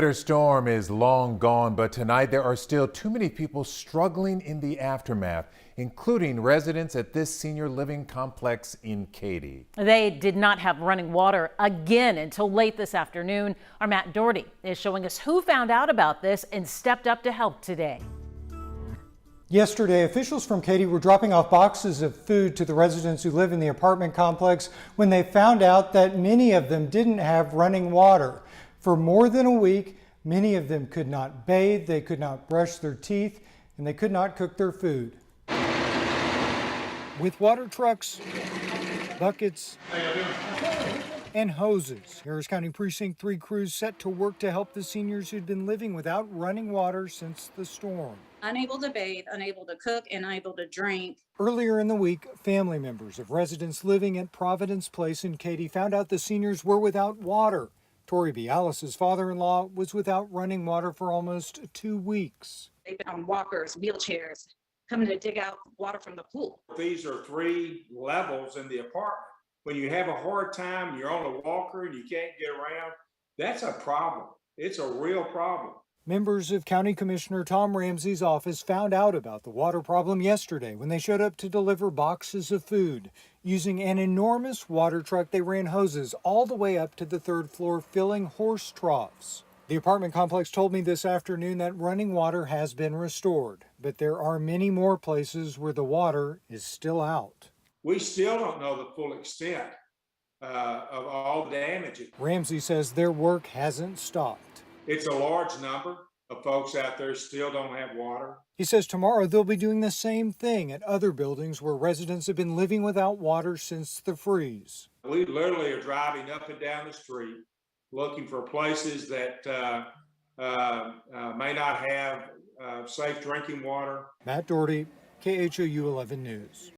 Winter storm is long gone, but tonight there are still too many people struggling in the aftermath, including residents at this senior living complex in Katy. They did not have running water again until late this afternoon. Our Matt Doherty is showing us who found out about this and stepped up to help today. Yesterday, officials from Katy were dropping off boxes of food to the residents who live in the apartment complex when they found out that many of them didn't have running water. For more than a week, many of them could not bathe, they could not brush their teeth, and they could not cook their food. With water trucks, buckets, and hoses, Harris County Precinct 3 crews set to work to help the seniors who'd been living without running water since the storm. Unable to bathe, unable to cook, and unable to drink. Earlier in the week, family members of residents living at Providence Place in Katy found out the seniors were without water. Tori Bialis' father-in-law was without running water for almost 2 weeks. They've been on walkers, wheelchairs, coming to dig out water from the pool. These are 3 levels in the apartment. When you have a hard time, you're on a walker and you can't get around, that's a problem. It's a real problem. Members of County Commissioner Tom Ramsey's office found out about the water problem yesterday when they showed up to deliver boxes of food. Using an enormous water truck, they ran hoses all the way up to the 3rd floor, filling horse troughs. The apartment complex told me this afternoon that running water has been restored, but there are many more places where the water is still out. We still don't know the full extent of all the damage. Ramsey says their work hasn't stopped. It's a large number of folks out there still don't have water. He says tomorrow they'll be doing the same thing at other buildings where residents have been living without water since the freeze. We literally are driving up and down the street looking for places that may not have safe drinking water. Matt Doherty, KHOU 11 News.